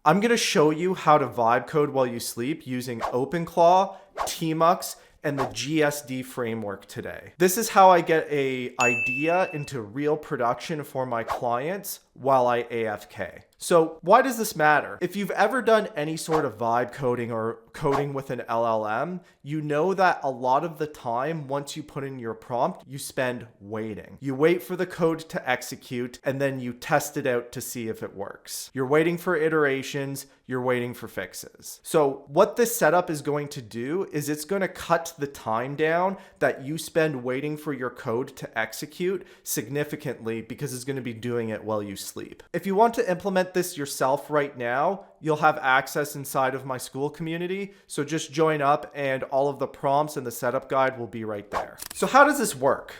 I'm going to show you how to vibe code while you sleep using OpenClaw, tmux, and the GSD framework today. This is how I get an idea into real production for my clients while I AFK. So why does this matter? If you've ever done any sort of vibe coding or coding with an LLM, you know that a lot of the time, once you put in your prompt, you spend waiting. You wait for the code to execute, and then you test it out to see if it works. You're waiting for iterations, you're waiting for fixes. So what this setup is going to do is it's going to cut the time down that you spend waiting for your code to execute significantly, because it's going to be doing it while you sleep. If you want to implement this yourself right now, you'll have access inside of my Skool community. So just join up and all of the prompts and the setup guide will be right there. So how does this work?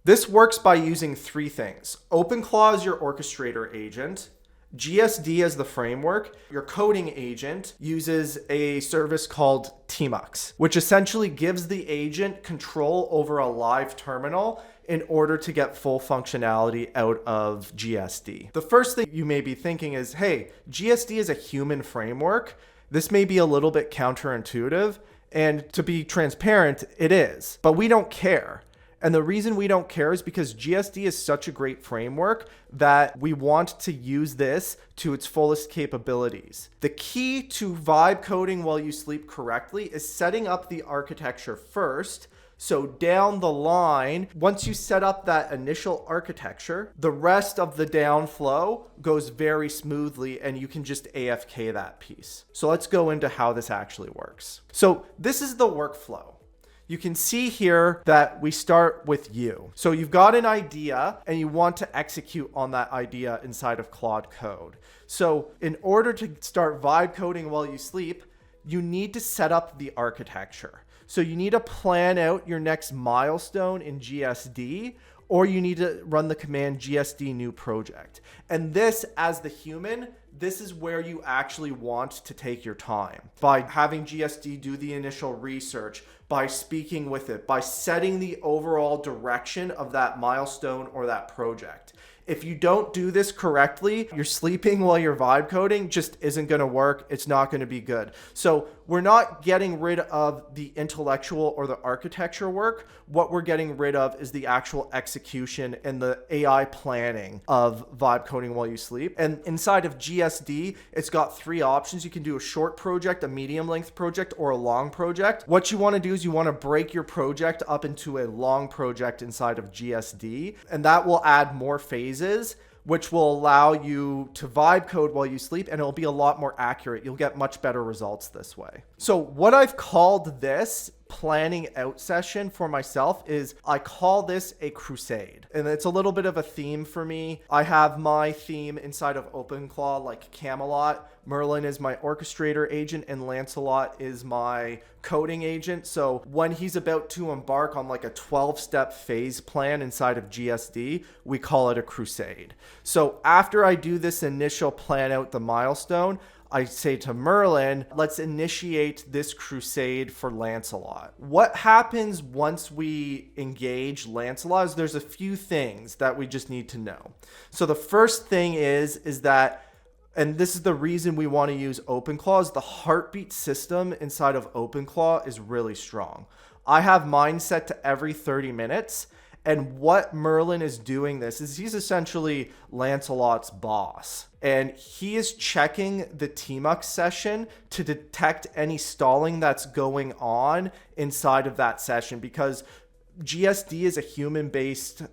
This works by using three things. OpenClaw is your orchestrator agent. GSD as the framework. Your coding agent uses a service called tmux, which essentially gives the agent control over a live terminal in order to get full functionality out of GSD. The first thing you may be thinking is, hey, GSD is a human framework. This may be a little bit counterintuitive, and to be transparent, it is, but we don't care. And the reason we don't care is because GSD is such a great framework that we want to use this to its fullest capabilities. The key to vibe coding while you sleep correctly is setting up the architecture first. So down the line, once you set up that initial architecture, the rest of the downflow goes very smoothly and you can just AFK that piece. So let's go into how this actually works. So this is the workflow. You can see here that we start with you. So you've got an idea and you want to execute on that idea inside of Claude Code. So in order to start vibe coding while you sleep, you need to set up the architecture. So you need to plan out your next milestone in GSD, or you need to run the command GSD new project. And this, as the human, this is where you actually want to take your time. By having GSD do the initial research, by speaking with it, by setting the overall direction of that milestone or that project. If you don't do this correctly, you're sleeping while you're vibe coding just isn't going to work. It's not going to be good. So we're not getting rid of the intellectual or the architecture work. What we're getting rid of is the actual execution and the AI planning of vibe coding while you sleep. And inside of GSD, it's got three options. You can do a short project, a medium length project, or a long project. What you want to do is you want to break your project up into a long project inside of GSD, and that will add more phases, which will allow you to vibe code while you sleep, and it'll be a lot more accurate. You'll get much better results this way. So what I've called this planning out session for myself is I call this a crusade. And it's a little bit of a theme for me. I have my theme inside of OpenClaw, like Camelot. Merlin is my orchestrator agent and Lancelot is my coding agent. So when he's about to embark on like a 12-step phase plan inside of GSD, we call it a crusade. So after I do this initial plan out the milestone, I say to Merlin, let's initiate this crusade for Lancelot. What happens once we engage Lancelot is there's a few things that we just need to know. So the first thing is that, and this is the reason we want to use OpenClaw, is the heartbeat system inside of OpenClaw is really strong. I have mine set to every 30 minutes. And what Merlin is doing this is he's essentially Lancelot's boss. And he is checking the tmux session to detect any stalling that's going on inside of that session, because GSD is a human-based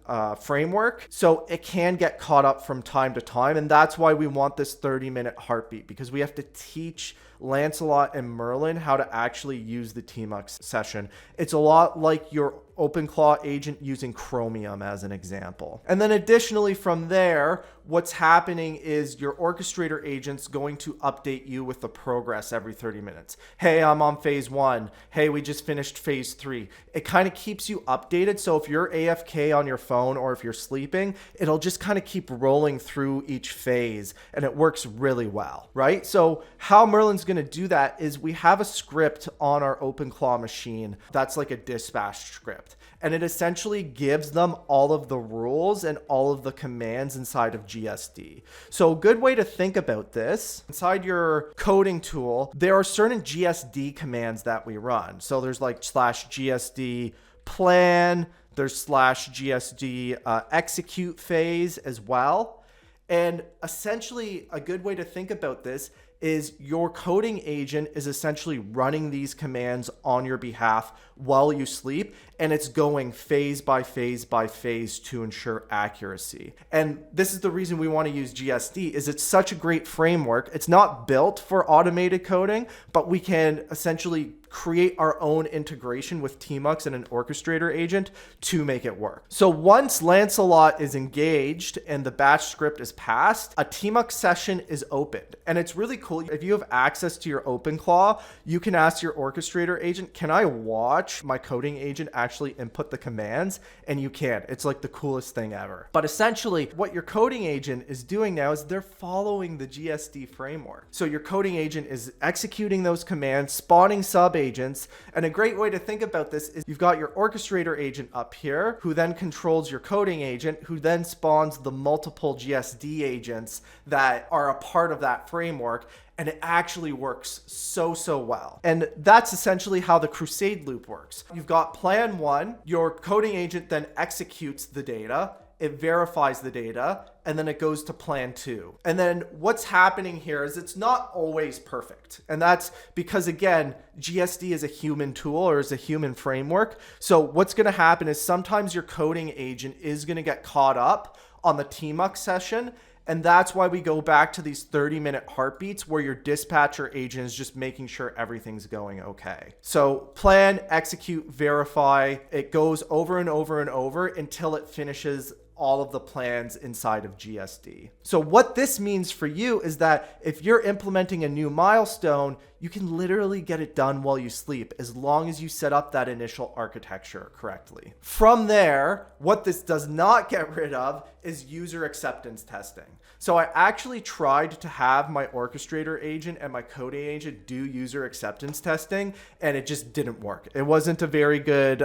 framework, so it can get caught up from time to time. And that's why we want this 30-minute heartbeat, because we have to teach Lancelot and Merlin how to actually use the tmux session. It's a lot like your OpenClaw agent using Chromium as an example. And then additionally from there, what's happening is your orchestrator agent's going to update you with the progress every 30 minutes. Hey, I'm on phase 1. Hey, we just finished phase 3. It kind of keeps you updated. So if you're AFK on your phone or if you're sleeping, it'll just kind of keep rolling through each phase, and it works really well, right? So how Merlin's going to do that is we have a script on our OpenClaw machine that's like a dispatch script, and it essentially gives them all of the rules and all of the commands inside of GSD. GSD. So a good way to think about this, inside your coding tool, there are certain GSD commands that we run. So there's like /GSD plan, there's /GSD execute phase as well. And essentially a good way to think about this is your coding agent is essentially running these commands on your behalf while you sleep, and it's going phase by phase by phase to ensure accuracy. And this is the reason we want to use GSD, is it's such a great framework. It's not built for automated coding, but we can essentially create our own integration with tmux and an orchestrator agent to make it work. So once Lancelot is engaged and the batch script is passed, a tmux session is opened. And it's really cool. If you have access to your OpenClaw, you can ask your orchestrator agent, can I watch my coding agent actually input the commands? And you can. It's like the coolest thing ever. But essentially what your coding agent is doing now is they're following the GSD framework. So your coding agent is executing those commands, spawning sub agents. And a great way to think about this is you've got your orchestrator agent up here, who then controls your coding agent, who then spawns the multiple GSD agents that are a part of that framework. And it actually works so well. And that's essentially how the Crusade loop works. You've got plan 1, your coding agent then executes the data, it verifies the data, and then it goes to plan 2. And then what's happening here is it's not always perfect. And that's because, again, GSD is a human tool or is a human framework. So what's going to happen is sometimes your coding agent is going to get caught up on the tmux session. And that's why we go back to these 30-minute heartbeats where your dispatcher agent is just making sure everything's going okay. So plan, execute, verify. It goes over and over and over until it finishes all of the plans inside of GSD. So what this means for you is that if you're implementing a new milestone, you can literally get it done while you sleep as long as you set up that initial architecture correctly. From there, what this does not get rid of is user acceptance testing. So I actually tried to have my orchestrator agent and my coding agent do user acceptance testing, and it just didn't work. It wasn't a very good,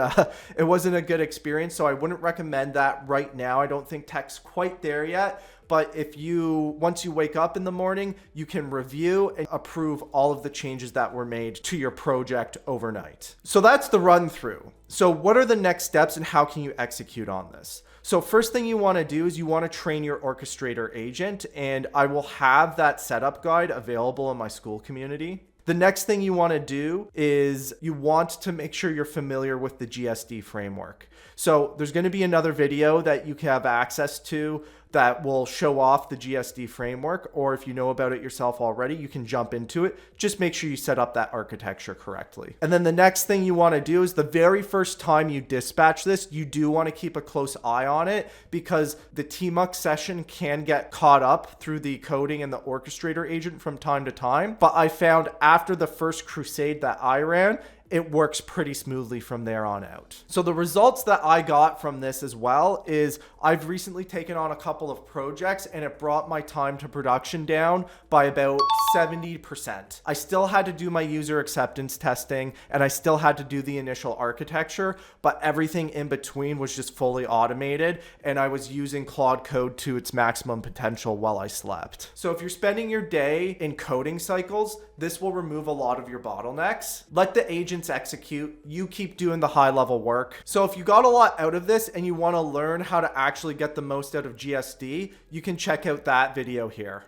it wasn't a good experience. So I wouldn't recommend that right now. I don't think tech's quite there yet. But once you wake up in the morning, you can review and approve all of the changes that were made to your project overnight. So that's the run through. So what are the next steps and how can you execute on this? So first thing you want to do is you want to train your orchestrator agent, and I will have that setup guide available in my Skool community. The next thing you want to do is you want to make sure you're familiar with the GSD framework. So there's going to be another video that you can have access to that will show off the GSD framework, or if you know about it yourself already, you can jump into it. Just make sure you set up that architecture correctly. And then the next thing you want to do is the very first time you dispatch this, you do want to keep a close eye on it because the tmux session can get caught up through the coding and the orchestrator agent from time to time. But I found after the first Crusade that I ran, it works pretty smoothly from there on out. So the results that I got from this as well is I've recently taken on a couple of projects and it brought my time to production down by about 70%. I still had to do my user acceptance testing and I still had to do the initial architecture, but everything in between was just fully automated and I was using Claude Code to its maximum potential while I slept. So if you're spending your day in coding cycles, this will remove a lot of your bottlenecks. Let the agents execute. You keep doing the high level work. So if you got a lot out of this and you want to learn how to actually get the most out of GSD, you can check out that video here.